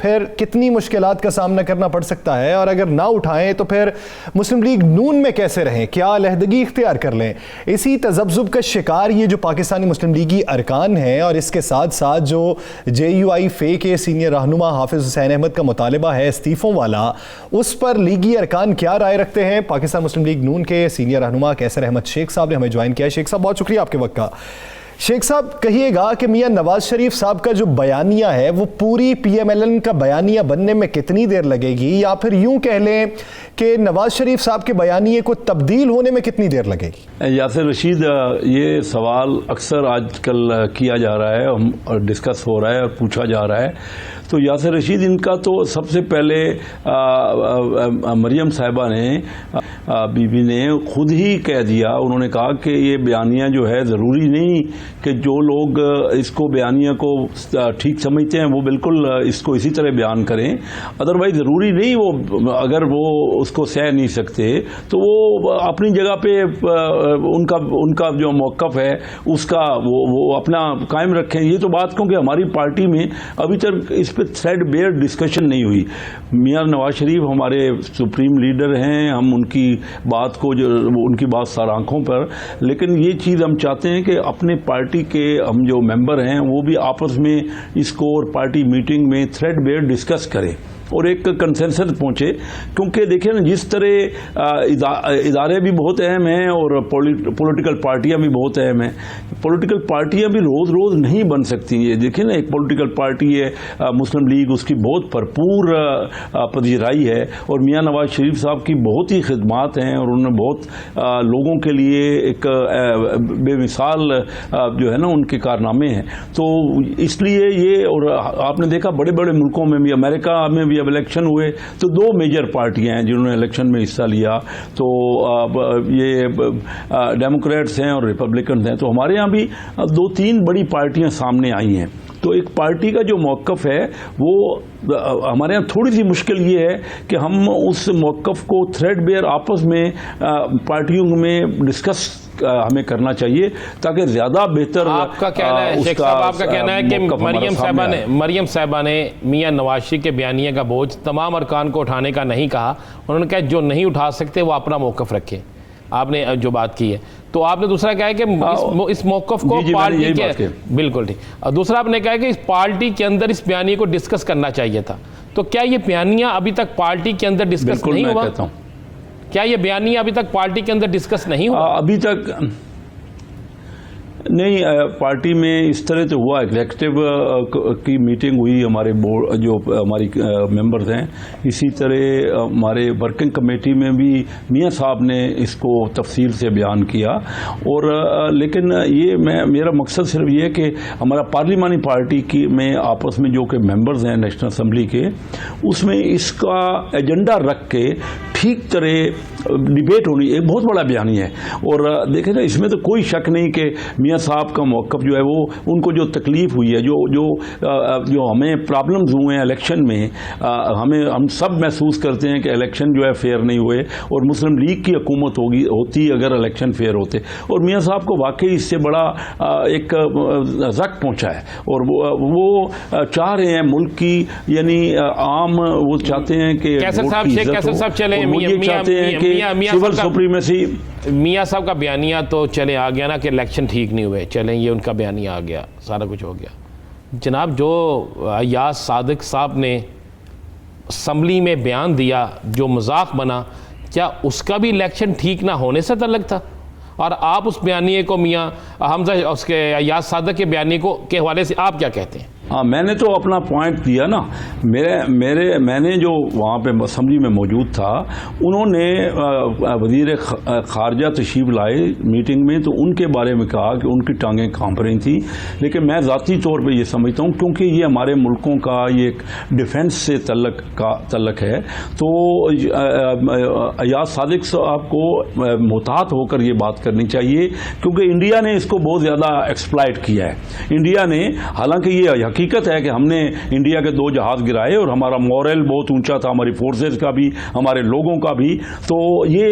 پھر کتنی مشکلات کا سامنا کرنا پڑ سکتا ہے، اور اگر نہ اٹھائیں تو پھر مسلم لیگ نون میں کیسے رہیں، کیا علیحدگی اختیار کر لیں؟ اسی تذبذب کا شکار یہ جو پاکستانی مسلم لیگی ارکان ہیں، اور اس کے ساتھ ساتھ جو JUI کے سینئر رہنما حافظ حسین احمد کا مطالبہ ہے استعفوں والا، اس پر لیگی ارکان کیا رائے رکھتے ہیں؟ پاکستان مسلم لیگ نون کے سینئر رہنما کیسر احمد شیخ صاحب نے ہمیں جوائن کیا ہے۔ شیخ صاحب بہت شکریہ آپ کے وقت کا۔ شیخ صاحب کہیے گا کہ میاں نواز شریف صاحب کا جو بیانیہ ہے وہ پوری PMLN کا بیانیہ بننے میں کتنی دیر لگے گی، یا پھر یوں کہہ لیں کہ نواز شریف صاحب کے بیانیے کو تبدیل ہونے میں کتنی دیر لگے گی؟ یاسر رشید، یہ سوال اکثر آج کل کیا جا رہا ہے، ڈسکس ہو رہا ہے اور پوچھا جا رہا ہے۔ تو یاسر رشید، ان کا تو سب سے پہلے مریم صاحبہ نے بی بی نے خود ہی کہہ دیا، انہوں نے کہا کہ یہ بیانیہ جو ہے ضروری نہیں کہ جو لوگ اس کو بیانیہ کو ٹھیک سمجھتے ہیں وہ بالکل اس کو اسی طرح بیان کریں، ادروائز ضروری نہیں، وہ اگر وہ اس کو سہ نہیں سکتے تو وہ اپنی جگہ پہ ان کا جو موقف ہے اس کا وہ اپنا قائم رکھیں۔ یہ تو بات کیونکہ ہماری پارٹی میں ابھی تک اس پہ تھریڈ بیئر ڈسکشن نہیں ہوئی۔ میاں نواز شریف ہمارے سپریم لیڈر ہیں، ہم ان کی بات کو ان کی بات سر آنکھوں پر، لیکن یہ چیز ہم چاہتے ہیں کہ اپنے پارٹی کے ہم جو ممبر ہیں وہ بھی آپس میں اس کو اور پارٹی میٹنگ میں تھریڈ بیئر ڈسکس کریں اور ایک کنسنسس پہنچے، کیونکہ دیکھیں نا جس طرح ادارے بھی بہت اہم ہیں اور پولیٹیکل پارٹیاں بھی بہت اہم ہیں۔ پولیٹیکل پارٹیاں بھی روز روز نہیں بن سکتی ہیں۔ دیکھیں نا، ایک پولیٹیکل پارٹی ہے مسلم لیگ، اس کی بہت بھرپور پذیرائی ہے، اور میاں نواز شریف صاحب کی بہت ہی خدمات ہیں، اور انہوں نے بہت لوگوں کے لیے ایک بے مثال جو ہے نا ان کے کارنامے ہیں۔ تو اس لیے یہ، اور آپ نے دیکھا بڑے بڑے ملکوں میں بھی، امریکہ میں بھی اب الیکشن ہوئے تو 2 میجر پارٹیاں ہیں جنہوں نے الیکشن میں حصہ لیا، تو یہ ڈیموکریٹس ہیں اور ریپبلکنز ہیں۔ تو ہمارے یہاں بھی 2-3 بڑی پارٹیاں سامنے آئی ہیں۔ تو ایک پارٹی کا جو موقف ہے وہ ہمارے یہاں تھوڑی سی مشکل یہ ہے کہ ہم اس موقف کو تھریڈ بیئر آپس میں پارٹیوں میں ڈسکس ہمیں کرنا چاہیے تاکہ زیادہ بہتر۔ آپ کا کہنا ہے شیخ صاحب، آپ کا کہنا ہے کہ مریم صاحبہ نے میاں نواز شریف کے بیانیے کا بوجھ تمام ارکان کو اٹھانے کا نہیں کہا، انہوں نے کہا جو نہیں اٹھا سکتے وہ اپنا موقف رکھے، آپ نے جو بات کی ہے۔ تو آپ نے دوسرا کہا ہے کہ اس موقف کو پارٹی کے، بالکل ٹھیک، دوسرا آپ نے کہا کہ اس پارٹی کے اندر اس بیانیے کو ڈسکس کرنا چاہیے تھا۔ تو کیا یہ بیانیہ ابھی تک پارٹی کے اندر ڈسکس نہیں ہوا؟ کیا یہ بیانیہ ابھی تک پارٹی کے اندر ڈسکس نہیں ہوا؟ ابھی تک نہیں، پارٹی میں اس طرح تو ہوا، ایگزیکٹو کی میٹنگ ہوئی، ہمارے بورڈ جو ہماری ممبرز ہیں، اسی طرح ہمارے ورکنگ کمیٹی میں بھی میاں صاحب نے اس کو تفصیل سے بیان کیا، اور لیکن یہ میرا مقصد صرف یہ ہے کہ ہمارا پارلیمانی پارٹی کی میں آپس میں جو کہ ممبرز ہیں نیشنل اسمبلی کے، اس میں اس کا ایجنڈا رکھ کے ٹھیک طرح ڈیبیٹ ہونی، ایک بہت بڑا بیانیہ ہے۔ اور دیکھیں نا، اس میں تو کوئی شک نہیں کہ میاں صاحب کا موقف جو ہے وہ ان کو جو تکلیف ہوئی ہے، جو ہمیں پرابلمز ہوئے ہیں الیکشن میں، ہم سب محسوس کرتے ہیں کہ الیکشن جو ہے فیئر نہیں ہوئے، اور مسلم لیگ کی حکومت ہوتی اگر الیکشن فیئر ہوتے، اور میاں صاحب کو واقعی اس سے بڑا ایک زخم پہنچا ہے، اور وہ چاہ رہے ہیں ملک کی، یعنی عام وہ چاہتے ہیں کہ سول سپریمیسی۔ میاں صاحب کا بیانیہ تو چلے آ گیا نا کہ الیکشن ٹھیک نہیں ہوئے، چلیں یہ ان کا بیانیہ آ گیا، سارا کچھ ہو گیا۔ جناب، جو ایاز صادق صاحب نے اسمبلی میں بیان دیا جو مذاق بنا، کیا اس کا بھی الیکشن ٹھیک نہ ہونے سے تعلق تھا؟ اور آپ اس بیانیے کو، میاں حمزہ اس کے ایاز صادق کے بیانیے کو کے حوالے سے آپ کیا کہتے ہیں؟ ہاں، میں نے تو اپنا پوائنٹ دیا نا۔ میں نے جو وہاں پہ اسمبلی میں موجود تھا، انہوں نے وزیر خارجہ تشریف لائے میٹنگ میں، تو ان کے بارے میں کہا کہ ان کی ٹانگیں کانپ رہی تھیں، لیکن میں ذاتی طور پہ یہ سمجھتا ہوں کیونکہ یہ ہمارے ملکوں کا یہ ایک ڈیفنس سے تعلق ہے، تو ایاز صادق صاحب کو محتاط ہو کر یہ بات کرنی چاہیے، کیونکہ انڈیا نے اس کو بہت زیادہ ایکسپلائٹ کیا ہے۔ انڈیا نے، حالانکہ یہ حقیقت ہے کہ ہم نے انڈیا کے 2 جہاز گرائے اور ہمارا مورل بہت اونچا تھا, ہماری فورسز کا بھی, ہمارے لوگوں کا بھی. تو یہ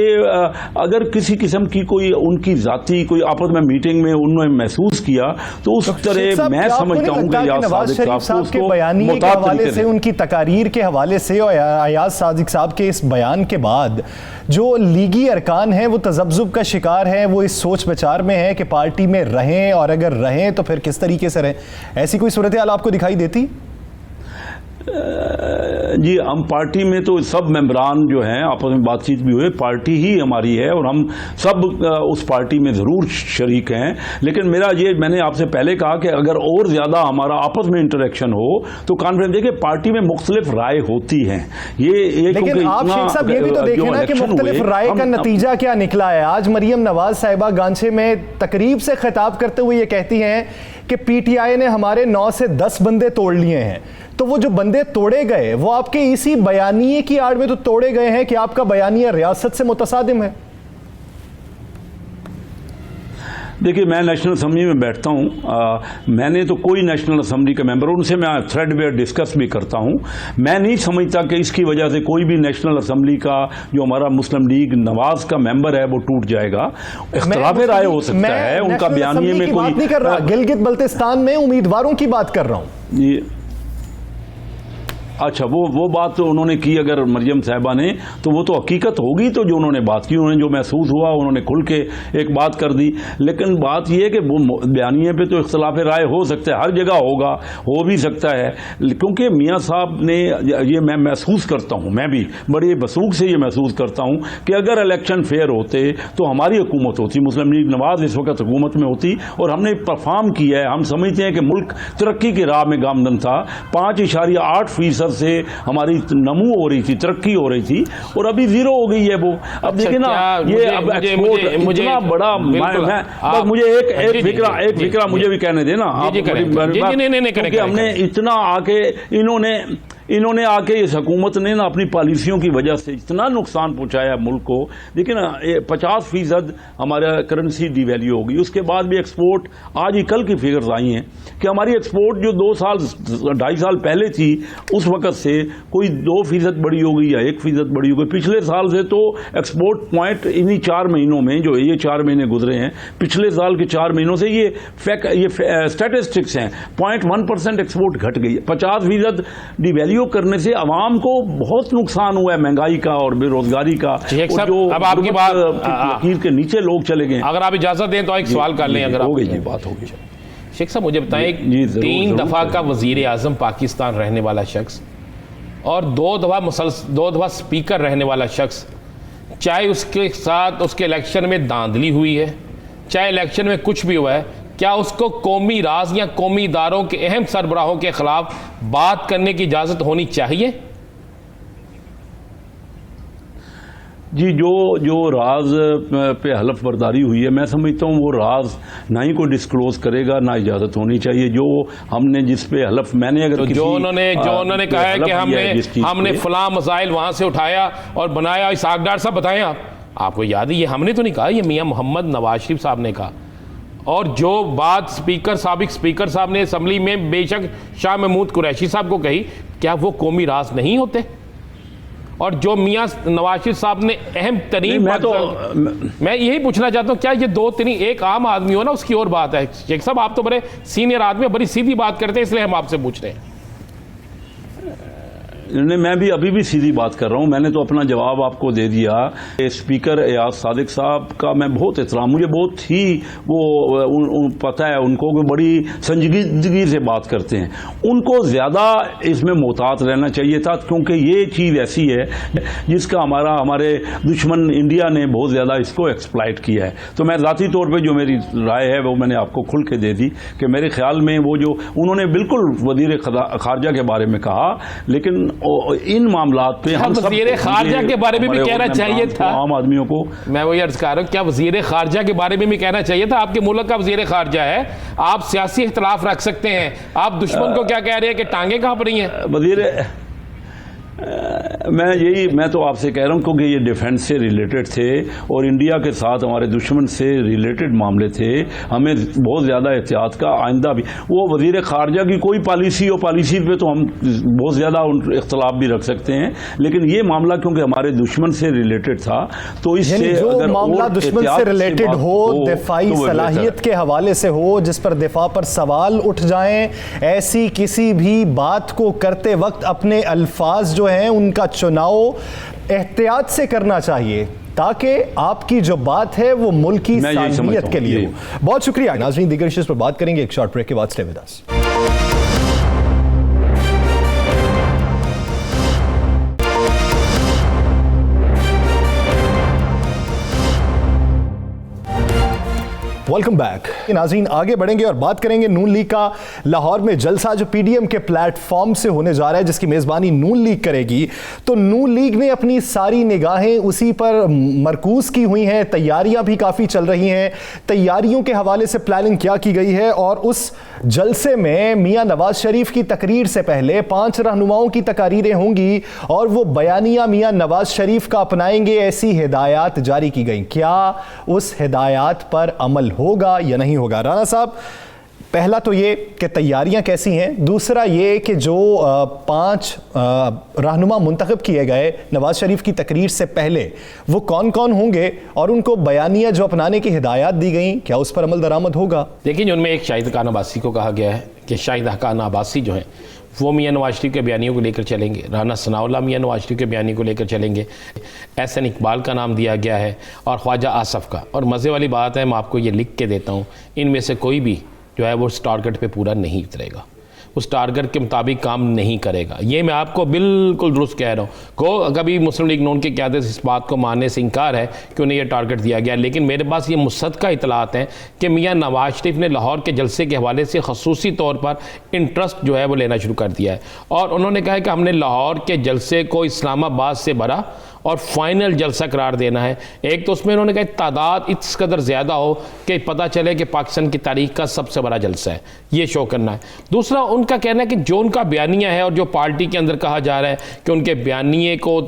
اگر کسی قسم کی کوئی ان کی ذاتی کوئی آپس میں میٹنگ میں انہوں نے محسوس کیا تو اس طرح میں سمجھتا ہوں کہ نواز شریف صاحب کے بیانیے کے حوالے سے, ان کی تقاریر کے حوالے سے اور ایاز صادق صاحب کے اس بیان کے بعد جو لیگی ارکان ہیں وہ تذبذب کا شکار ہیں, وہ اس سوچ بچار میں ہیں کہ پارٹی میں رہیں, اور اگر رہیں تو پھر کس طریقے سے رہیں, ایسی کوئی صورتحال آپ کو دکھائی دیتی؟ جی, ہم پارٹی میں تو سب ممبران جو ہیں آپس میں بات چیت بھی ہوئے, پارٹی ہی ہماری ہے اور ہم سب اس پارٹی میں ضرور شریک ہیں. لیکن میرا یہ, میں نے آپ سے پہلے کہا کہ اگر اور زیادہ ہمارا آپس میں انٹریکشن ہو تو کانفرنس, دیکھیں پارٹی میں مختلف رائے ہوتی ہیں. لیکن آپ شیخ صاحب یہ بھی تو دیکھیں نا کہ مختلف رائے کا نتیجہ کیا نکلا ہے. آج مریم نواز صاحبہ گانچے میں تقریب سے خطاب کرتے ہوئے یہ کہتی ہیں کہ پی ٹی آئی نے ہمارے 9 سے 10 بندے توڑ لیے ہیں. تو وہ جو بندے توڑے گئے وہ آپ کے اسی بیانیے کی آڑ میں تو توڑے گئے ہیں کہ آپ کا بیانیہ ریاست سے متصادم ہے. دیکھیے, میں نیشنل اسمبلی میں بیٹھتا ہوں, میں نے تو کوئی نیشنل اسمبلی کا ممبر, ان سے میں تھریڈ ویئر ڈسکس بھی کرتا ہوں. میں نہیں سمجھتا کہ اس کی وجہ سے کوئی بھی نیشنل اسمبلی کا جو ہمارا مسلم لیگ نواز کا ممبر ہے وہ ٹوٹ جائے گا. اختلاف رائے ہو سکتا ہے, ان کا بیانیے میں کوئی نہیں کر رہا, گلگت بلتستان میں امیدواروں کی بات کر رہا ہوں. اچھا, وہ بات تو انہوں نے کی اگر مریم صاحبہ نے, تو وہ تو حقیقت ہوگی. تو جو انہوں نے بات کی, انہوں نے جو محسوس ہوا انہوں نے کھل کے ایک بات کر دی. لیکن بات یہ ہے کہ وہ بیانیے پہ تو اختلاف رائے ہو سکتا ہے, ہر جگہ ہوگا, ہو بھی سکتا ہے. کیونکہ میاں صاحب نے یہ, میں محسوس کرتا ہوں, میں بھی بڑے بسوخ سے یہ محسوس کرتا ہوں کہ اگر الیکشن فیئر ہوتے تو ہماری حکومت ہوتی, مسلم لیگ نواز اس وقت حکومت میں ہوتی, اور ہم نے پرفارم کیا ہے. ہم سمجھتے ہیں کہ ملک ترقی کی راہ میں گامزن تھا. 5.8% سے ہماری نمو ہو رہی تھی, ترقی ہو رہی تھی, اور ابھی 0 ہو گئی ہے وہ. اب دیکھیں نا, یہ اب ایکسپورٹ اتنا بڑا, مجھے ایک فکرہ مجھے بھی کہنے دینا, کیونکہ ہم نے اتنا آ کے انہوں نے آ کے اس حکومت نے نا اپنی پالیسیوں کی وجہ سے اتنا نقصان پہنچایا ملک کو. دیکھیں نا, 50% ہمارا کرنسی ڈی ویلیو ہوگی. اس کے بعد بھی ایکسپورٹ, آج ہی کل کی فگرز آئی ہیں کہ ہماری ایکسپورٹ جو 2.5 سال پہلے تھی اس وقت سے کوئی 2% بڑی ہو گئی یا 1% بڑی ہو گئی. پچھلے سال سے تو ایکسپورٹ پوائنٹ انہی 4 مہینوں میں, جو یہ 4 مہینے گزرے ہیں, پچھلے سال کے 4 مہینوں سے یہ اسٹیٹسٹکس ہیں, 0.1% ایکسپورٹ گھٹ گئی. 50% ڈی ویلیو کرنے سے عوام کو بہت نقصان ہوا ہے, مہنگائی کا اور بے روزگاری کا. اب آپ کی بات لکیر کے نیچے لوگ چلے گئے. اگر آپ اجازت دیں تو ایک سوال کر لیں. اگر ہو گئی جی, بات ہوگی. شیخ صاحب مجھے بتائیں, 3 دفعہ کا وزیر اعظم پاکستان رہنے والا شخص اور 2 دفعہ سپیکر رہنے والا شخص, چاہے اس کے ساتھ اس کے الیکشن میں دھاندلی ہوئی ہے, چاہے الیکشن میں کچھ بھی ہوا ہے, کیا اس کو قومی راز یا قومی اداروں کے اہم سربراہوں کے خلاف بات کرنے کی اجازت ہونی چاہیے؟ جی, جو راز پہ حلف برداری ہوئی ہے, میں سمجھتا ہوں وہ راز نہ ہی کوئی ڈسکلوز کرے گا, نہ اجازت ہونی چاہیے. جو ہم نے جس پہ حلف, میں نے اگر جو انہوں نے کہا ہے کہ ہم نے فلاں مسائل وہاں سے اٹھایا اور بنایا. اسحاق ڈار صاحب بتائیں, آپ کو یاد ہے, یہ ہم نے تو نہیں کہا, یہ میاں محمد نواز شریف صاحب نے کہا. اور جو بات سابق سپیکر صاحب نے اسمبلی میں بے شک شاہ محمود قریشی صاحب کو کہی, کیا وہ قومی راز نہیں ہوتے؟ اور جو میاں نواز شریف صاحب نے اہم ترین میں یہی پوچھنا چاہتا ہوں, کیا یہ 2-3 ایک عام آدمی ہو نا, اس کی اور بات ہے. شیخ صاحب آپ تو بڑے سینئر آدمی, بڑی سیدھی بات کرتے ہیں, اس لیے ہم آپ سے پوچھ رہے ہیں. میں بھی ابھی بھی سیدھی بات کر رہا ہوں. میں نے تو اپنا جواب آپ کو دے دیا. اسپیکر ایاز صادق صاحب کا میں بہت احترام, مجھے بہت ہی وہ پتہ ہے ان کو کہ بڑی سنجیدگی سے بات کرتے ہیں. ان کو زیادہ اس میں محتاط رہنا چاہیے تھا, کیونکہ یہ چیز ایسی ہے جس کا ہمارے دشمن انڈیا نے بہت زیادہ اس کو ایکسپلائٹ کیا ہے. تو میں ذاتی طور پہ جو میری رائے ہے وہ میں نے آپ کو کھل کے دے دی کہ میرے خیال میں وہ جو انہوں نے بالکل وزیر خارجہ کے بارے میں کہا, لیکن ان معاملات پہ ہم وزیر خارجہ کے بارے میں بھی کہنا چاہیے تھا عام آدمیوں کو. میں وہی عرض کر رہا ہوں, کیا وزیر خارجہ کے بارے میں بھی کہنا چاہیے تھا؟ آپ کے ملک کا وزیر خارجہ ہے, آپ سیاسی اختلاف رکھ سکتے ہیں, آپ دشمن کو کیا کہہ رہے ہیں کہ ٹانگیں کہاں پر ہیں؟ میں تو آپ سے کہہ رہا ہوں کیونکہ یہ ڈیفنس سے ریلیٹڈ تھے اور انڈیا کے ساتھ ہمارے دشمن سے ریلیٹڈ معاملے تھے. ہمیں بہت زیادہ احتیاط کا آئندہ بھی. وہ وزیر خارجہ کی کوئی پالیسی ہو, پالیسی پہ تو ہم بہت زیادہ اختلاف بھی رکھ سکتے ہیں, لیکن یہ معاملہ کیونکہ ہمارے دشمن سے ریلیٹڈ تھا تو اس سے جو اگر معاملہ دشمن سے ریلیٹڈ ہو, دفاعی صلاحیت کے حوالے سے ہو, جس پر دفاع پر سوال اٹھ جائیں, ایسی کسی بھی بات کو کرتے وقت اپنے الفاظ جو ہیں ان کا چناؤ احتیاط سے کرنا چاہیے تاکہ آپ کی جو بات ہے وہ ملکی سالمیت کے لیے ہو. بہت شکریہ ناظرین, دیگر ایشوز پر بات کریں گے ایک شارٹ بریک کے بعد. Stay with us. Welcome back. ناظرین آگے بڑھیں گے اور بات کریں گے نون لیگ کا لاہور میں جلسہ جو پی ڈی ایم کے پلیٹ فارم سے ہونے جا رہا ہے, جس کی میزبانی نون لیگ کرے گی. تو نون لیگ نے اپنی ساری نگاہیں اسی پر مرکوز کی ہوئی ہیں, تیاریاں بھی کافی چل رہی ہیں. تیاریوں کے حوالے سے پلاننگ کیا کی گئی ہے, اور اس جلسے میں میاں نواز شریف کی تقریر سے پہلے 5 رہنماؤں کی تقاریریں ہوں گی اور وہ بیانیہ میاں نواز شریف کا اپنائیں گے, ایسی ہدایات جاری کی گئیں. کیا اس ہدایات پر عمل ہوگا یا نہیں ہوگا؟ رانا صاحب, پہلا تو یہ کہ تیاریاں کیسی ہیں, دوسرا یہ کہ جو 5 رہنما منتخب کیے گئے نواز شریف کی تقریر سے پہلے وہ کون کون ہوں گے, اور ان کو بیانیہ جو اپنانے کی ہدایات دی گئیں کیا اس پر عمل درآمد ہوگا؟ دیکھیں, ان میں ایک شاہد حقان عباسی کو کہا گیا ہے کہ شاہد حقان عباسی جو ہیں وہ میاں نواز شریف کے بیانیوں کو لے کر چلیں گے. رانا ثناء اللہ میاں نواز شریف کے بیانیوں کو لے کر چلیں گے. احسن اقبال کا نام دیا گیا ہے اور خواجہ آصف کا. اور مزے والی بات ہے, میں آپ کو یہ لکھ کے دیتا ہوں, ان میں سے کوئی بھی جو ہے وہ اس ٹارگٹ پہ پورا نہیں اترے گا, اس ٹارگٹ کے مطابق کام نہیں کرے گا. یہ میں آپ کو بالکل درست کہہ رہا ہوں. کبھی مسلم لیگ نون کی قیادت اس بات کو ماننے سے انکار ہے کہ انہیں یہ ٹارگٹ دیا گیا, لیکن میرے پاس یہ مصدقہ اطلاعات ہیں کہ میاں نواز شریف نے لاہور کے جلسے کے حوالے سے خصوصی طور پر انٹرسٹ جو ہے وہ لینا شروع کر دیا ہے, اور انہوں نے کہا ہے کہ ہم نے لاہور کے جلسے کو اسلام آباد سے بڑا اور فائنل جلسہ قرار دینا ہے. ایک تو اس میں انہوں نے کہا تعداد اس قدر زیادہ ہو کہ پتہ چلے کہ پاکستان کی تاریخ کا سب سے بڑا جلسہ ہے, یہ شو کرنا ہے. دوسرا ان کا کہنا ہے کہ جو ان کا بیانیہ ہے اور جو پارٹی کے اندر کہا جا رہا ہے کہ ان کے بیانیے کو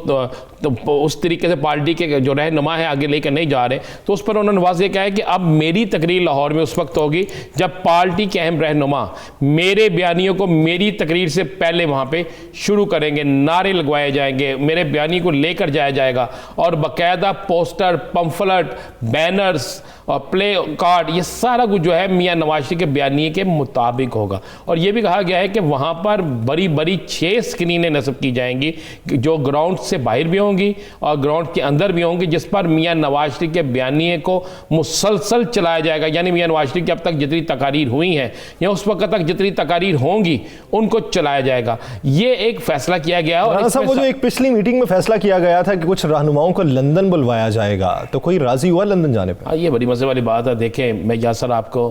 اس طریقے سے پارٹی کے جو رہنما ہے آگے لے کر نہیں جا رہے, تو اس پر انہوں نے واضح کہا ہے کہ اب میری تقریر لاہور میں اس وقت ہوگی جب پارٹی کے اہم رہنما میرے بیانیوں کو میری تقریر سے پہلے وہاں پہ شروع کریں گے, نعرے لگوائے جائیں گے, میرے بیانیے کو لے کر جایا جائے گا, اور باقاعدہ پوسٹر, پمفلٹ, بینرز اور پلے کارڈ, یہ سارا کچھ جو ہے میاں نواز شریف کے بیانیے کے مطابق ہوگا. اور یہ بھی کہا گیا ہے کہ وہاں پر بڑی بڑی 6 اسکرینیں نصب کی جائیں گی جو گراؤنڈ سے باہر بھی ہوں گی اور گراؤنڈ کے اندر بھی ہوں گی, جس پر میاں نواز شریف کے بیانیے کو مسلسل چلایا جائے گا. یعنی میاں نواز شریف کی اب تک جتنی تقاریر ہوئی ہیں یا اس وقت تک جتنی تقاریر ہوں گی ان کو چلایا جائے گا. یہ ایک فیصلہ کیا گیا. اور وہ جو ایک پچھلی میٹنگ میں فیصلہ کیا گیا تھا کہ کچھ رہنماؤں کو لندن بلوایا جائے گا, تو کوئی راضی ہوا لندن جانے پہ؟ یہ بڑی مزے والی بات ہے. دیکھیں, میں یاسر آپ کو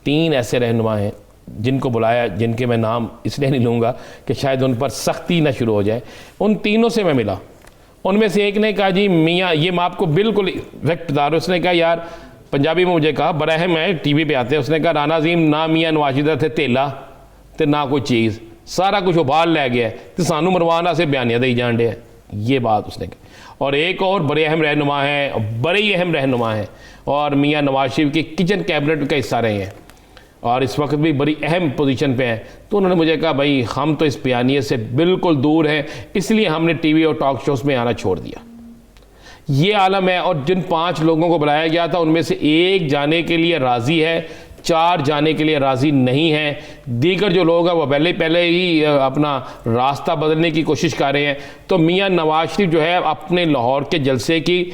3 ایسے رہنما ہیں جن کو بلایا, جن کے میں نام اس لیے نہیں لوں گا کہ شاید ان پر سختی نہ شروع ہو جائے. ان تینوں سے میں ملا, ان میں سے ایک نے کہا جی میاں, یہ میں آپ کو بالکل وقت بتا رہا ہوں, اس نے کہا یار پنجابی میں مجھے کہا بڑا ہے, میں ٹی وی پہ آتے ہیں, اس نے کہا رانا عظیم نہ میاں نواز شریف تھے تیلا تے نہ کوئی چیز, سارا کچھ ابال لے گیا ہے تو سانو مروانا سے بیانیہ دے جان دے. یہ بات اس نے کہی. اور ایک اور بڑے اہم رہنما ہیں, بڑے اہم رہنما ہیں, اور میاں نواز شریف کی کچن کیبنٹ کا حصہ رہے ہیں اور اس وقت بھی بڑی اہم پوزیشن پہ ہیں. تو انہوں نے مجھے کہا بھائی ہم تو اس بیانیے سے بالکل دور ہیں, اس لیے ہم نے ٹی وی اور ٹاک شوز میں آنا چھوڑ دیا. یہ عالم ہے. اور جن 5 لوگوں کو بلایا گیا تھا ان میں سے ایک جانے کے لیے راضی ہے, 4 جانے کے لیے راضی نہیں ہیں. دیگر جو لوگ ہیں وہ پہلے ہی اپنا راستہ بدلنے کی کوشش کر رہے ہیں. تو میاں نواز شریف جو ہے اپنے لاہور کے جلسے کی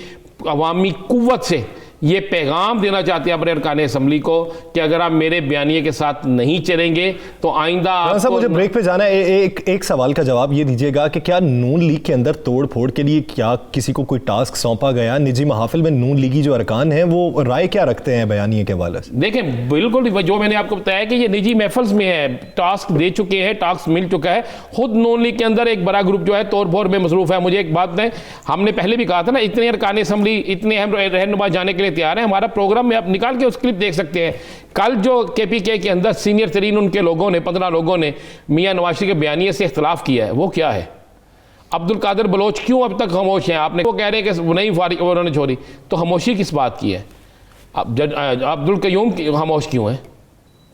عوامی قوت سے یہ پیغام دینا چاہتے ہیں اپنے ارکان اسمبلی کو کہ اگر آپ میرے بیانیے کے ساتھ نہیں چلیں گے تو آئندہ آپ کو... مجھے بریک پہ جانا ہے. ایک سوال کا جواب یہ دیجیے گا کہ کیا نون لیگ کے اندر توڑ پھوڑ کے لیے کیا کسی کو کوئی ٹاسک سونپا گیا؟ نجی محافل میں نون لیگی جو ارکان ہیں وہ رائے کیا رکھتے ہیں بیانیے کے حوالے سے؟ دیکھیں بالکل جو میں نے آپ کو بتایا کہ یہ نجی محفلز میں ہے, ٹاسک دے چکے ہیں, ٹاسک مل چکا ہے. خود نون لیگ کے اندر ایک بڑا گروپ جو ہے توڑ پھوڑ میں مصروف ہے. مجھے ایک بات بتائیں, ہم نے پہلے بھی کہا تھا نا اتنے ارکان اسمبلی اتنے اہم رہنما جانے کے لیے تیار ہیں. ہمارا پروگرام میں آپ نکال کے اس کلپ دیکھ سکتے ہیں. کل جو کے پی کے اندر سینئر ترین ان کے لوگوں نے 15 لوگوں نے میاں نواز شریف کے بیانیے سے اختلاف کیا ہے, وہ کیا ہے؟ عبد القادر بلوچ کیوں اب تک خاموش ہیں؟ آپ نے وہ کہہ رہے ہیں کہ نہیں فارغ انہوں نے چھوڑی، تو خاموشی کس بات کی ہے؟ عبد القیوم خاموش کیوں ہیں؟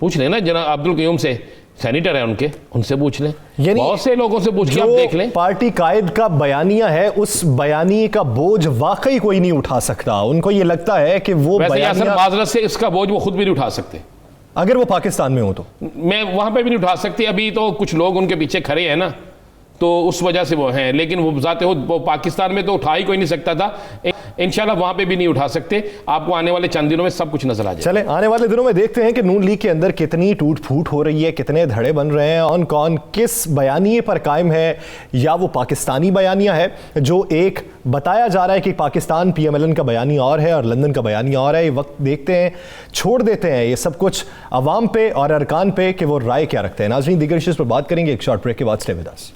پوچھ لیں نا جناب عبد القیوم سے، سینیٹر ہیں ان سے پوچھ لیں، بہت سے لوگوں سے پوچھ کے آپ دیکھ لیں۔ پارٹی قائد کا بیانیہ ہے، اس بیانیے کا بوجھ واقعی کوئی نہیں اٹھا سکتا۔ ان کو یہ لگتا ہے کہ وہ ویسے معذرت سے اس کا بوجھ وہ خود بھی نہیں اٹھا سکتے اگر وہ پاکستان میں ہو تو، میں وہاں پہ بھی نہیں اٹھا سکتی۔ ابھی تو کچھ لوگ ان کے پیچھے کھڑے ہیں نا، تو اس وجہ سے وہ ہیں، لیکن وہ ذات خود وہ پاکستان میں تو اٹھا ہی کوئی نہیں سکتا تھا، انشاءاللہ وہاں پہ بھی نہیں اٹھا سکتے۔ آپ کو آنے والے چند دنوں میں سب کچھ نظر آ جائے۔ چلیں آنے والے دنوں میں دیکھتے ہیں کہ نون لیگ کے اندر کتنی ٹوٹ پھوٹ ہو رہی ہے، کتنے دھڑے بن رہے ہیں، کون کس بیانیے پر قائم ہے، یا وہ پاکستانی بیانیہ ہے جو ایک بتایا جا رہا ہے کہ Pakistan P M L N کا بیانیہ اور ہے اور لندن کا بیانیہ اور ہے۔ یہ وقت دیکھتے ہیں، چھوڑ دیتے ہیں یہ سب کچھ عوام پہ اور ارکان پہ کہ وہ رائے کیا رکھتے ہیں۔ ناظرین دیگر ایشوز پر بات کریں گے ایک شارٹ بریک کے بعد، stay with us.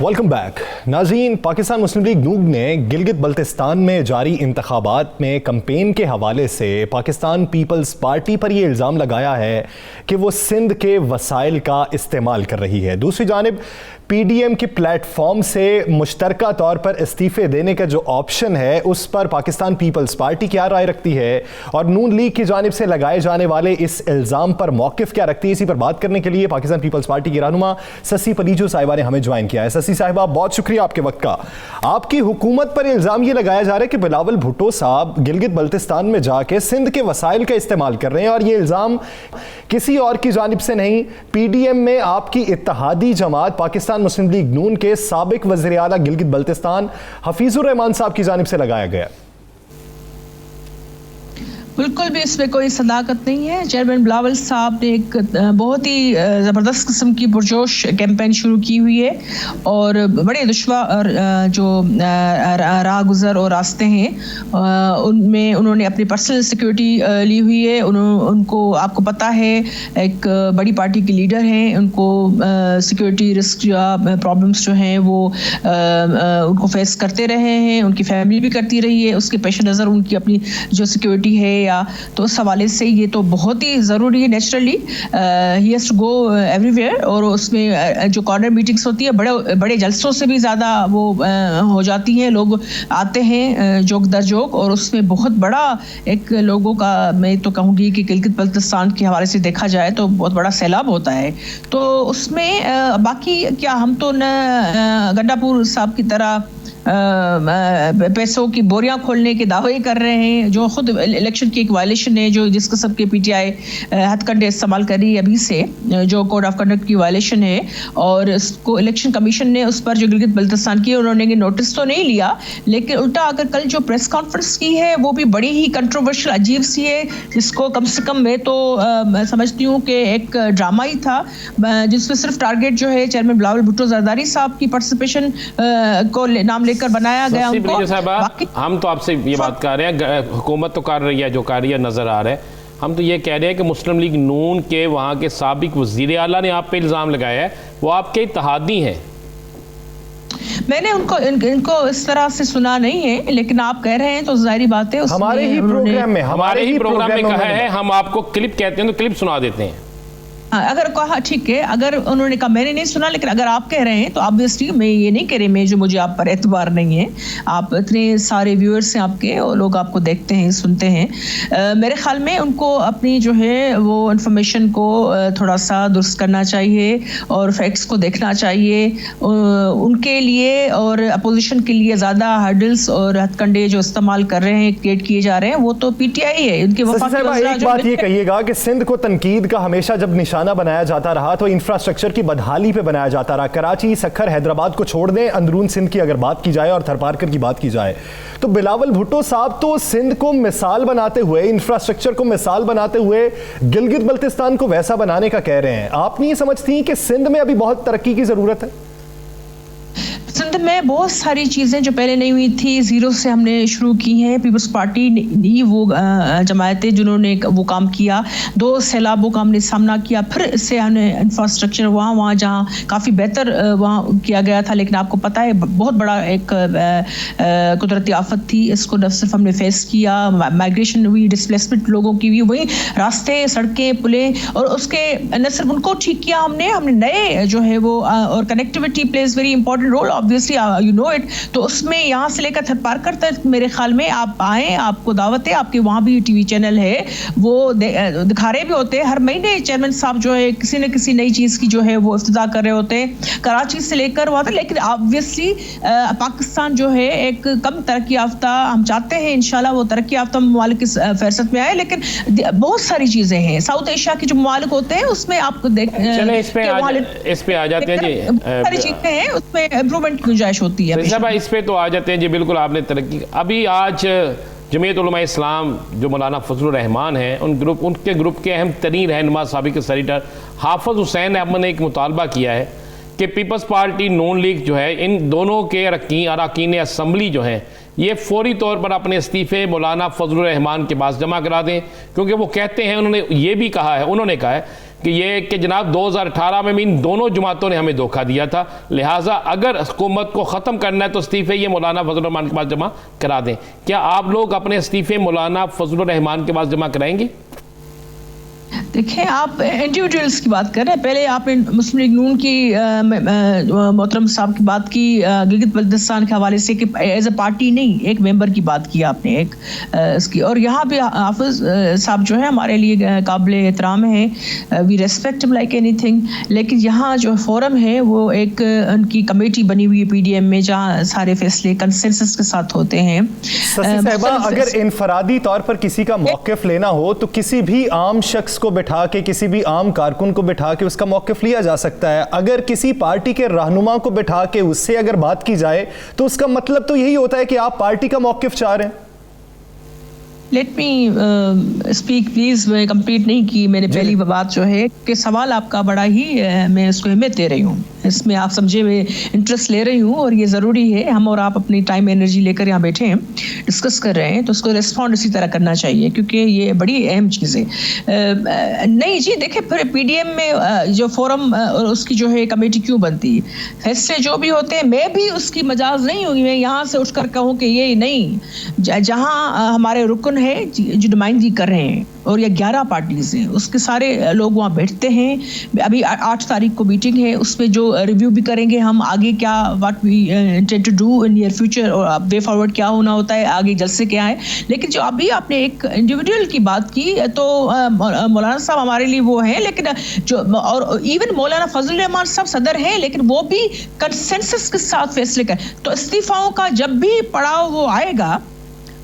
Welcome back ناظرین، پاکستان مسلم لیگ نون نے گلگت بلتستان میں جاری انتخابات میں کمپین کے حوالے سے پاکستان پیپلز پارٹی پر یہ الزام لگایا ہے کہ وہ سندھ کے وسائل کا استعمال کر رہی ہے۔ دوسری جانب پی ڈی ایم کے پلیٹ فارم سے مشترکہ طور پر استعفے دینے کا جو آپشن ہے اس پر پاکستان پیپلز پارٹی کیا رائے رکھتی ہے، اور نون لیگ کی جانب سے لگائے جانے والے اس الزام پر موقف کیا رکھتی ہے، اسی پر بات کرنے کے لیے پاکستان پیپلز پارٹی کی رہنما سسی پلیجو صاحبہ نے ہمیں جوائن کیا ہے۔ سسی صاحبہ بہت شکریہ آپ کے وقت کا۔ آپ کی حکومت پر الزام یہ لگایا جا رہا ہے کہ بلاول بھٹو صاحب گلگت بلتستان میں جا کے سندھ کے وسائل کا استعمال کر رہے ہیں، اور یہ الزام کسی اور کی جانب سے نہیں، پی ڈی ایم میں آپ کی اتحادی جماعت پاکستان مسلم لیگ نون کے سابق وزیر اعلیٰ گلگت بلتستان حفیظ الرحمان صاحب کی جانب سے لگایا گیا۔ بالکل بھی اس میں کوئی صداقت نہیں ہے۔ چیئرمین بلاول صاحب نے ایک بہت ہی زبردست قسم کی پرجوش کیمپین شروع کی ہوئی ہے، اور بڑے دشوار جو راہ گزر اور راستے ہیں ان میں انہوں نے اپنی پرسنل سیکیورٹی لی ہوئی ہے۔ ان کو آپ کو پتہ ہے ایک بڑی پارٹی کے لیڈر ہیں، ان کو سیکیورٹی رسک یا پرابلمس جو ہیں وہ ان کو فیس کرتے رہے ہیں، ان کی فیملی بھی کرتی رہی ہے، اس کے پیش نظر ان کی اپنی جو سیکیورٹی ہے، تو اس حوالے سے یہ تو بہت ہی ضروری ہے۔ Naturally he has to go everywhere, اور اس میں جو کارنر میٹنگس ہوتی ہے بڑے جلسوں سے بھی زیادہ وہ ہو جاتی ہیں، لوگ آتے ہیں جوک در جوک، اور اس میں بہت بڑا ایک لوگوں کا میں تو کہوں گی کہ گلگت بلتستان کے حوالے سے دیکھا جائے تو بہت بڑا سیلاب ہوتا ہے۔ تو اس میں باقی کیا ہم تو نہ گنڈا پور صاحب کی طرح پیسوں کی بوریاں کھولنے کے دعوے کر رہے ہیں، جو خود الیکشن کی ایک وائلیشن ہے، جو جس قسم کے پی ٹی آئی ہتھ کنڈے استعمال کر رہی ہے ابھی سے، جو کوڈ آف کنڈکٹ کی وائلیشن ہے، اور اس کو الیکشن کمیشن نے اس پر جو گلگت بلتستان کی انہوں نے نوٹس تو نہیں لیا، لیکن الٹا اگر کل جو پریس کانفرنس کی ہے وہ بھی بڑی ہی کنٹروورشل عجیب سی ہے، جس کو کم سے کم میں تو سمجھتی ہوں کہ ایک ڈرامہ ہی تھا، جس میں صرف ٹارگیٹ جو ہے چیئرمین بلاول بھٹو زرداری صاحب کی پارٹیسپیشن کو نام لے کر بنایا گیا۔ ہم تو آپ سے یہ بات کر رہے ہیں، حکومت تو کر رہی ہے جو کر رہی ہے نظر آ رہا ہے، ہم تو یہ کہہ رہے ہیں کہ مسلم لیگ نون کے وہاں کے سابق وزیر اعلیٰ نے آپ پہ الزام لگایا ہے، وہ آپ کے اتحادی ہیں۔ میں نے ان کو اس طرح سے سنا نہیں ہے، لیکن آپ کہہ رہے ہیں تو ظاہری بات ہے، ہمارے ہی پروگرام میں کہا ہے، ہم آپ کو کلپ کہتے ہیں تو کلپ سنا دیتے ہیں۔ اگر کہا ٹھیک ہے، اگر انہوں نے کہا میں نے نہیں سنا، لیکن اگر آپ کہہ رہے ہیں تو obviously میں یہ نہیں کہہ رہی میں جو مجھے آپ پر اعتبار نہیں ہے، آپ اتنے سارے ویورز ہیں آپ کے، اور لوگ آپ کو دیکھتے ہیں سنتے ہیں، میرے خیال میں ان کو اپنی جو ہے وہ انفارمیشن کو تھوڑا سا درست کرنا چاہیے اور فیکٹس کو دیکھنا چاہیے۔ ان کے لیے اور اپوزیشن کے لیے زیادہ ہرڈلز اور ہتھ کنڈے جو استعمال کر رہے ہیں، کریٹ کیے جا رہے ہیں، وہ تو پی ٹی آئی ہے، ان کے ایک بات یہ کہیے گا کہ سندھ کو تنقید کا ہمیشہ جب نشانہ بنایا جاتا رہا تو انفراسٹرکچر کی بدحالی پہ بنایا جاتا رہا، کراچی، سکھر، حیدرآباد کو چھوڑ دیں، اندرون سندھ کی اگر بات کی جائے اور تھرپارکر کی بات کی جائے تو بلاول بھٹو صاحب تو سندھ کو مثال بناتے ہوئے، انفراسٹرکچر کو مثال بناتے ہوئے گلگت بلتستان کو ویسا بنانے کا کہہ رہے ہیں۔ آپ نہیں سمجھتی کہ سندھ میں ابھی بہت ترقی کی ضرورت ہے؟ سندھ میں بہت ساری چیزیں جو پہلے نہیں ہوئی تھی زیرو سے ہم نے شروع کی ہیں. پیپلز پارٹی ہی وہ جماعتیں جنہوں نے وہ کام کیا, 2 سیلابوں کا ہم نے سامنا کیا, پھر اس سے ہم نے انفراسٹرکچر وہاں جہاں کافی بہتر وہاں کیا گیا تھا, لیکن آپ کو پتہ ہے بہت بڑا ایک قدرتی آفت تھی, اس کو نہ صرف ہم نے فیس کیا, مائگریشن ہوئی, ڈسپلیسمنٹ لوگوں کی ہوئی, وہی راستے سڑکیں پلیں, اور اس کے نہ صرف ان کو ٹھیک کیا ہم نے نئے جو ہے وہ, اور connectivity plays very important role obviously you know it. تو اس میں یہاں سے لے کر تھپارکر تک میرے خیال میں آپ آئیں, آپ کو دعوت ہے, آپ کے وہاں بھی ٹی وی چینل ہے وہ دکھا رہے بھی ہوتے ہیں ہر مہینے. چیئرمین صاحب جو ہے کسی نہ کسی نئی چیز کی جو ہے وہ افتتاح کر رہے ہوتے ہیں, کراچی سے لے کر وہاں تک. لیکن آبویسلی پاکستان جو ہے ایک کم ترقی یافتہ, ہم چاہتے ہیں انشاءاللہ وہ ترقی یافتہ ممالک کی فہرست میں آئے, لیکن بہت ساری چیزیں ہیں ساؤتھ ایشیا کے جو ممالک ہوتے ہیں اس میں آپ کو اس پہ آ جاتے ہیں جی, ساری چیزیں ہیں اس میں امپرومنٹ کی گنجائش ہوتی ہے. اس پہ تو آ جاتے ہیں جی, بالکل آپ نے ترقی. ابھی آج جمعیت علماء اسلام جو مولانا فضل الرحمان ہیں, ان کے گروپ کے اہم ترین رہنما سابق سینیٹر حافظ حسین احمد نے ایک مطالبہ کیا ہے کہ پیپلز پارٹی نون لیگ جو ہے ان دونوں کے اراکین اسمبلی جو ہیں یہ فوری طور پر اپنے استعفے مولانا فضل الرحمان کے پاس جمع کرا دیں, کیونکہ وہ کہتے ہیں, انہوں نے یہ بھی کہا ہے, انہوں نے کہا ہے کہ جناب 2018 میں ان دونوں جماعتوں نے ہمیں دھوکہ دیا تھا, لہٰذا اگر حکومت کو ختم کرنا ہے تو استعفے یہ مولانا فضل الرحمان کے پاس جمع کرا دیں. کیا آپ لوگ اپنے استعفے مولانا فضل الرحمان کے پاس جمع کرائیں گے؟ دیکھیں آپ انڈیویجولس کی بات کر رہے ہیں, پہلے آپ نے مسلم لیگ نون کی محترم صاحب کی بات کی گلگت بلتستان کے حوالے سے کہ ایز اے پارٹی نہیں, ایک ممبر کی بات کی آپ نے ایک اس کی, اور یہاں پہ حافظ صاحب جو ہے ہمارے لیے قابل احترام ہیں, وی ریسپیکٹ لائک اینی تھنگ, لیکن یہاں جو فورم ہے وہ ایک ان کی کمیٹی بنی ہوئی ہے پی ڈی ایم میں جہاں سارے فیصلے کنسنسس کے ساتھ ہوتے ہیں. اگر انفرادی طور پر کسی کا موقف لینا ہو تو کسی بھی عام شخص کو بٹھا کے, کسی بھی عام کارکن کو بٹھا کے اس کا موقف لیا جا سکتا ہے. اگر کسی پارٹی کے رہنما کو بٹھا کے اس سے اگر بات کی جائے تو اس کا مطلب تو یہی ہوتا ہے کہ آپ پارٹی کا موقف چاہ رہے ہیں. لیٹ می اسپیک پلیز, میں کمپلیٹ نہیں کی میں نے پہلی بات جو ہے کہ سوال آپ کا بڑا ہی میں اس کو اہمیت دے رہی ہوں, اس میں آپ سمجھے میں انٹرسٹ لے رہی ہوں, اور یہ ضروری ہے ہم اور آپ اپنی ٹائم انرجی لے کر یہاں بیٹھے ہیں ڈسکس کر رہے ہیں تو اس کو ریسپونڈ اسی طرح کرنا چاہیے, کیونکہ یہ بڑی اہم چیز ہے. نہیں جی دیکھیں پھر پی ڈی ایم میں جو فورم اور اس کی جو ہے کمیٹی کیوں بنتی ہے, فیصلے جو بھی ہوتے ہیں, میں بھی اس کی مجاز نہیں ہوئی, میں یہاں سے اٹھ کر کہوں کہ یہ نہیں, جہاں ہمارے رکن ہے جو نمائندگی کر رہے ہیں اور یہ 11 پارٹیز ہیں اس کے سارے لوگ وہاں بیٹھتے ہیں. ابھی 8 تاریخ کو میٹنگ ہے, اس میں جو ریویو بھی کریں گے ہم آگے کیا what we intend to do in near future, اور وے فارورڈ کیا ہونا ہوتا ہے, آگے جلسے کیا ہے. لیکن جو ابھی آپ نے ایک انڈیویجول کی بات کی تو مولانا صاحب ہمارے لیے وہ ہیں, لیکن جو اور ایون مولانا فضل الرحمان صاحب صدر ہیں, لیکن وہ بھی کنسنسس کے ساتھ فیصلے کریں. تو استعفاؤں کا جب بھی پڑاؤ وہ آئے گا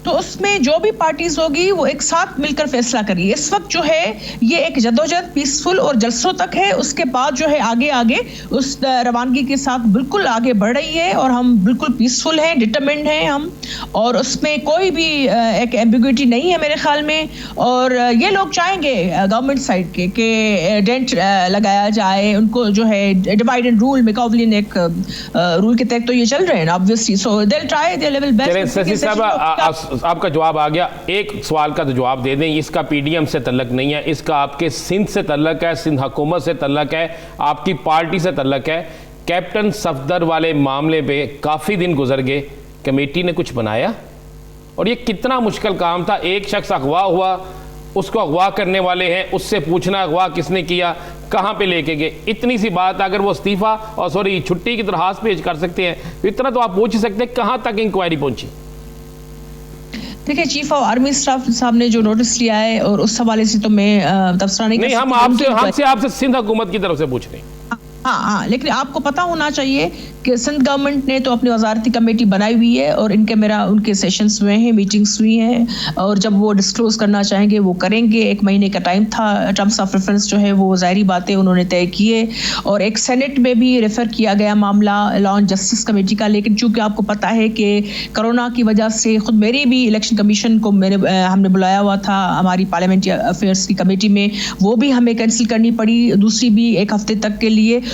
تو اس میں جو بھی پارٹیز ہوگی وہ ایک ساتھ مل کر فیصلہ کریں. اس وقت جو ہے یہ ایک جدوجہد پیسفل اور جلسوں تک ہے, اس کے بعد جو ہے آگے اس روانگی کے ساتھ بالکل آگے بڑھ رہی ہے, اور ہم بالکل پیسفل ہیں, ڈٹرمنڈ ہیں ہم, اور اس میں کوئی بھی ایک ایمبیگوٹی نہیں ہے میرے خیال میں. اور یہ لوگ چاہیں گے گورنمنٹ سائڈ کے کہ ڈینٹ لگایا جائے, ان کو جو ہے ڈیوائڈ اینڈ رول میکاولین ایک رول کے تحت تو یہ چل رہے ہیں obviously, so they'll try their level best. آپ کا جواب آ گیا, ایک سوال کا تو جواب دے دیں, اس کا پی ڈی ایم سے تعلق نہیں ہے, اس کا آپ کے سندھ سے تعلق ہے, سندھ حکومت سے تعلق ہے, آپ کی پارٹی سے تعلق ہے. کیپٹن صفدر والے معاملے پہ کافی دن گزر گئے, کمیٹی نے کچھ بنایا, اور یہ کتنا مشکل کام تھا. ایک شخص اغوا ہوا, اس کو اغوا کرنے والے ہیں, اس سے پوچھنا اغوا کس نے کیا, کہاں پہ لے کے گئے. اتنی سی بات اگر وہ استعفیٰ اور چھٹی کی درخواست پیش کر سکتے ہیں, اتنا تو آپ پوچھ سکتے ہیں کہاں تک انکوائری پہنچی. دیکھیں چیف آف آرمی اسٹاف صاحب نے جو نوٹس لیا ہے, اور اس حوالے سے تو میں تبصرہ نہیں کر سکتی. ہم آپ سے سندھ حکومت کی طرف سے پوچھ رہے ہیں. ہاں, لیکن آپ کو پتہ ہونا چاہیے کہ سندھ گورنمنٹ نے تو اپنی وزارتی کمیٹی بنائی ہوئی ہے, اور ان کے سیشنز ہوئے ہیں, میٹنگز ہوئی ہیں, اور جب وہ ڈسکلوز کرنا چاہیں گے وہ کریں گے. 1 مہینے کا ٹائم تھا, ٹرمز آف ریفرنس جو ہے وہ ظاہری باتیں انہوں نے طے کیے, اور ایک سینٹ میں بھی ریفر کیا گیا معاملہ لا اینڈ جسٹس کمیٹی کا. لیکن چونکہ آپ کو پتہ ہے کہ کرونا کی وجہ سے خود میری بھی الیکشن کمیشن کو ہم نے بلایا ہوا تھا ہماری پارلیمنٹری افیئرس کی کمیٹی میں, وہ بھی ہمیں کینسل کرنی پڑی, دوسری بھی 1 ہفتے تک کے لیے.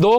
2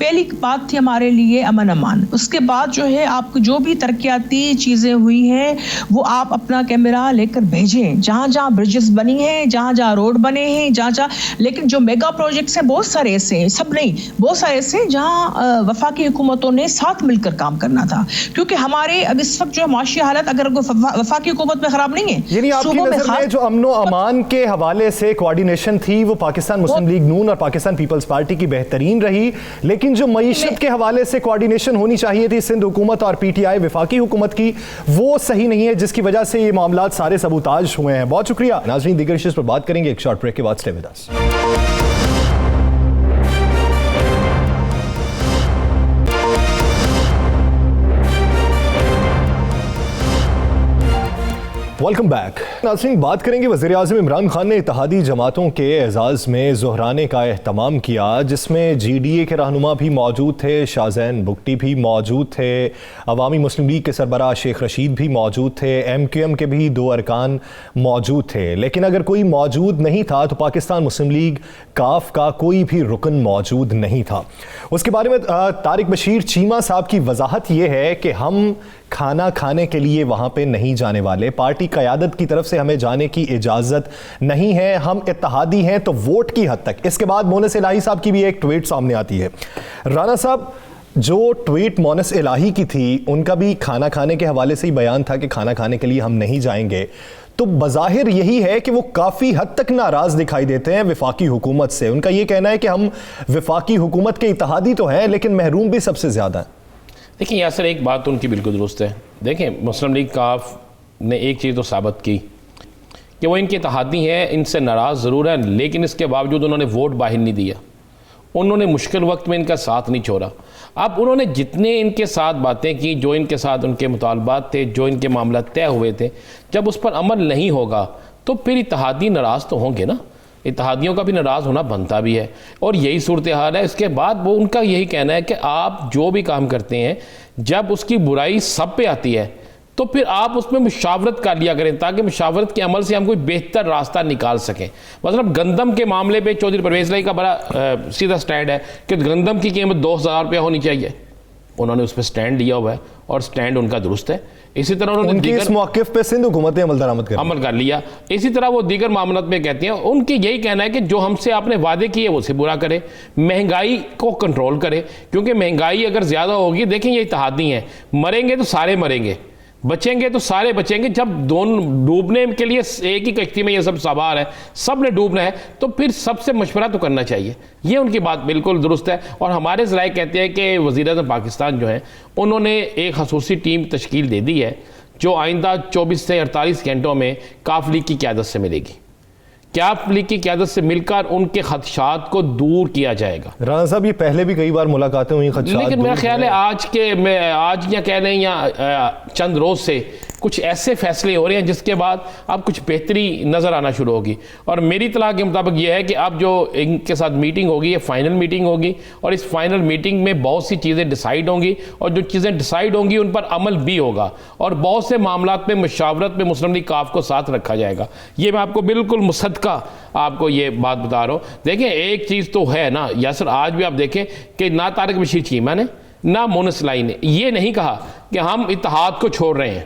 پہلی بات تھی ہمارے لیے امن امان. اس کے بعد جو ہے آپ کو جو بھی ترقیاتی چیزیں ہوئی ہیں وہ آپ اپنا کیمرہ لے کر بھیجیں, جہاں جہاں برجز بنی ہیں, جہاں جہاں روڈ بنے ہیں, جہاں جہاں, لیکن جو میگا پروجیکٹس ہیں بہت سارے ایسے ہیں, سب نہیں, بہت سارے ایسے جہاں وفاقی حکومتوں نے ساتھ مل کر کام کرنا تھا, کیونکہ ہمارے اب اس وقت جو معاشی حالت اگر وفاقی حکومت میں خراب نہیں ہے. یعنی آپ کی نظر میں جو امن و امان کے حوالے سے کوارڈینیشن تھی وہ پاکستان مسلم لیگ نون اور پاکستان پیپلز پارٹی کی بہترین رہی, لیکن جو معیشت کے حوالے سے کوارڈینیشن ہونی چاہیے تھی سندھ حکومت اور پی ٹی آئی وفاقی حکومت کی, وہ صحیح نہیں ہے, جس کی وجہ سے یہ معاملات سارے سبوتاج ہوئے ہیں. بہت شکریہ ناظرین, دیگر ایشوز پر بات کریں گے ایک شارٹ بریک کے بعد. Stay with us. Welcome back. ناظرین, بات کریں گے وزیر اعظم عمران خان نے اتحادی جماعتوں کے اعزاز میں ظہرانے کا اہتمام کیا, جس میں جی ڈی اے کے رہنما بھی موجود تھے, شاہ زین بگٹی بھی موجود تھے, عوامی مسلم لیگ کے سربراہ شیخ رشید بھی موجود تھے, ایم کیو ایم کے بھی 2 ارکان موجود تھے. لیکن اگر کوئی موجود نہیں تھا تو پاکستان مسلم لیگ کاف کا کوئی بھی رکن موجود نہیں تھا. اس کے بارے میں طارق بشیر چیمہ صاحب کی وضاحت یہ ہے کہ ہم کھانا کھانے کے لیے وہاں پہ نہیں جانے والے, پارٹی قیادت کی طرف سے ہمیں جانے کی اجازت نہیں ہے, ہم اتحادی ہیں تو ووٹ کی حد تک. اس کے بعد مونس الہی صاحب کی بھی ایک ٹویٹ سامنے آتی ہے. رانا صاحب, جو ٹویٹ مونس الہی کی تھی ان کا بھی کھانا کھانے کے حوالے سے ہی بیان تھا کہ کھانا کھانے کے لیے ہم نہیں جائیں گے, تو بظاہر یہی ہے کہ وہ کافی حد تک ناراض دکھائی دیتے ہیں وفاقی حکومت سے. ان کا یہ کہنا ہے کہ ہم وفاقی حکومت کے اتحادی تو ہیں لیکن محروم بھی سب سے زیادہ ہیں. دیکھیں یاسر, ایک بات ان کی بالکل درست ہے. دیکھیں مسلم لیگ کاف نے ایک چیز تو ثابت کی کہ وہ ان کے اتحادی ہیں, ان سے ناراض ضرور ہیں, لیکن اس کے باوجود انہوں نے ووٹ باہر نہیں دیا, انہوں نے مشکل وقت میں ان کا ساتھ نہیں چھوڑا. اب انہوں نے جتنے ان کے ساتھ باتیں کی, جو ان کے ساتھ ان کے مطالبات تھے, جو ان کے معاملات طے ہوئے تھے, جب اس پر عمل نہیں ہوگا تو پھر اتحادی ناراض تو ہوں گے نا, اتحادیوں کا بھی ناراض ہونا بنتا بھی ہے, اور یہی صورتحال ہے. اس کے بعد وہ ان کا یہی کہنا ہے کہ آپ جو بھی کام کرتے ہیں جب اس کی برائی سب پہ آتی ہے تو پھر آپ اس میں مشاورت کر لیا کریں, تاکہ مشاورت کے عمل سے ہم کوئی بہتر راستہ نکال سکیں. مطلب گندم کے معاملے پہ چودھری پرویز الہی کا بڑا سیدھا سٹینڈ ہے کہ گندم کی قیمت 2000 روپیہ ہونی چاہیے, انہوں نے اس پہ سٹینڈ لیا ہوا ہے اور سٹینڈ ان کا درست ہے. اسی طرح انہوں نے اس موقف پہ سندھ حکومت نے عمل کر لیا. اسی طرح وہ دیگر معاملات میں کہتے ہیں, ان کی یہی کہنا ہے کہ جو ہم سے آپ نے وعدے کیے وہ سے پورا کرے, مہنگائی کو کنٹرول کرے, کیونکہ مہنگائی اگر زیادہ ہوگی, دیکھیں یہ اتحادی ہیں, مریں گے تو سارے مریں گے, بچیں گے تو سارے بچیں گے. جب دونوں ڈوبنے کے لیے ایک ہی کشتی میں یہ سب سوار ہیں, سب نے ڈوبنا ہے, تو پھر سب سے مشورہ تو کرنا چاہیے. یہ ان کی بات بالکل درست ہے. اور ہمارے ذرائع کہتے ہیں کہ وزیر اعظم پاکستان جو ہیں انہوں نے ایک خصوصی ٹیم تشکیل دے دی ہے جو آئندہ 24 سے 48 گھنٹوں میں کاف لیگ کی قیادت سے ملے گی. کاف لیگ کی قیادت سے مل کر ان کے خدشات کو دور کیا جائے گا. رانا صاحب, یہ پہلے بھی کئی بار ملاقاتیں ہوئی, خدشات, لیکن میرا خیال ہے آج یا کہہ لیں یا چند روز سے کچھ ایسے فیصلے ہو رہے ہیں جس کے بعد اب کچھ بہتری نظر آنا شروع ہوگی. اور میری اطلاع کے مطابق یہ ہے کہ اب جو ان کے ساتھ میٹنگ ہوگی یہ فائنل میٹنگ ہوگی, اور اس فائنل میٹنگ میں بہت سی چیزیں ڈیسائیڈ ہوں گی, اور جو چیزیں ڈیسائیڈ ہوں گی ان پر عمل بھی ہوگا, اور بہت سے معاملات میں مشاورت میں مسلم لیگ کاف کو ساتھ رکھا جائے گا. یہ میں آپ کو بالکل مصدقہ آپ کو یہ بات بتا رہا ہوں. دیکھیں ایک چیز تو ہے نا یاسر, آج بھی آپ دیکھیں کہ نہ طارق بشیر چیمہ نے نہ مونس الہی نے یہ نہیں کہا کہ ہم اتحاد کو چھوڑ رہے ہیں.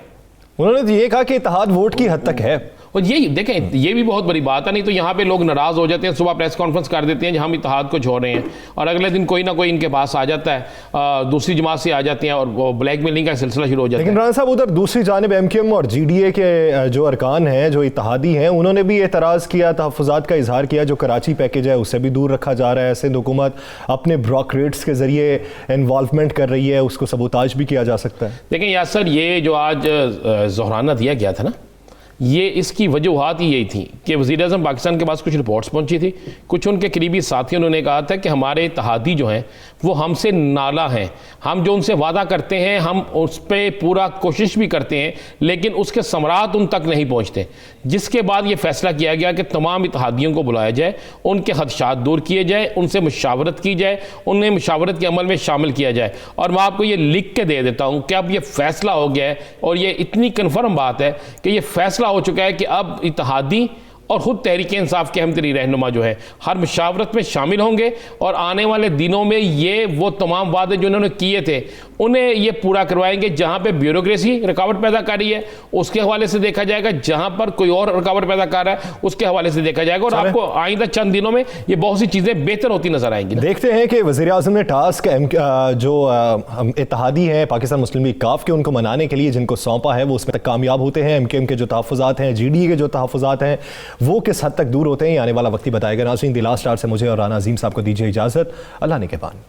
انہوں نے یہ کہا کہ اتحاد ووٹ کی حد تک ہے, اور یہی دیکھیں یہ بھی بہت بڑی بات ہے. نہیں تو یہاں پہ لوگ ناراض ہو جاتے ہیں, صبح پریس کانفرنس کر دیتے ہیں کہ ہم اتحاد کو چھوڑ رہے ہیں, اور اگلے دن کوئی نہ کوئی ان کے پاس آ جاتا ہے, دوسری جماعت سے آ جاتے ہیں, اور وہ بلیک میلنگ کا سلسلہ شروع ہو جاتا ہے. لیکن رانا صاحب ادھر دوسری جانب ایم کیو ایم اور جی ڈی اے کے جو ارکان ہیں, جو اتحادی ہیں, انہوں نے بھی اعتراض کیا, تحفظات کا اظہار کیا. جو کراچی پیکیج ہے اسے بھی دور رکھا جا رہا ہے, سندھ حکومت اپنے بروکریٹس کے ذریعے انوالومنٹ کر رہی ہے, اس کو سبوتاج بھی کیا جا سکتا ہے. دیکھیں یاسر, یہ جو آج ظہرانہ دیا گیا تھا نا, یہ اس کی وجوہات ہی یہی تھیں کہ وزیر اعظم پاکستان کے پاس کچھ رپورٹس پہنچی تھی, کچھ ان کے قریبی ساتھیوں نے کہا تھا کہ ہمارے اتحادی جو ہیں وہ ہم سے نالا ہیں, ہم جو ان سے وعدہ کرتے ہیں ہم اس پہ پورا کوشش بھی کرتے ہیں لیکن اس کے ثمرات ان تک نہیں پہنچتے. جس کے بعد یہ فیصلہ کیا گیا کہ تمام اتحادیوں کو بلایا جائے, ان کے خدشات دور کیے جائے, ان سے مشاورت کی جائے, انہیں مشاورت کے عمل میں شامل کیا جائے. اور میں آپ کو یہ لکھ کے دے دیتا ہوں کہ اب یہ فیصلہ ہو گیا ہے, اور یہ اتنی کنفرم بات ہے کہ یہ فیصلہ ہو چکا ہے کہ اب اتحادی اور خود تحریک انصاف کے اہم ترین رہنما جو ہے ہر مشاورت میں شامل ہوں گے اور آنے والے دنوں میں یہ وہ تمام وعدے جو انہوں نے کیے تھے انہیں یہ پورا کروائیں گے. جہاں پہ بیوروکریسی رکاوٹ پیدا کر رہی ہے اس کے حوالے سے دیکھا جائے گا, جہاں پر کوئی اور رکاوٹ پیدا کر رہا ہے اس کے حوالے سے دیکھا جائے گا, اور آپ کو آئندہ چند دنوں میں یہ بہت سی چیزیں بہتر ہوتی نظر آئیں گی. دیکھتے ہیں کہ وزیر اعظم نے ٹاسک جو اتحادی ہیں پاکستان مسلم لیگ کاف کے ان کو منانے کے لیے جن کو سونپا ہے وہ اس میں تک کامیاب ہوتے ہیں. ایم کیو ایم کے جو تحفظات ہیں, جی ڈی کے جو تحفظات ہیں وہ کس حد تک دور ہوتے ہیں, آنے والا وقت ہی بتائے گا. ناظرین دی لاسٹ آور سے مجھے اور رانا عظیم صاحب کو دیجیے اجازت. اللہ نگہبان.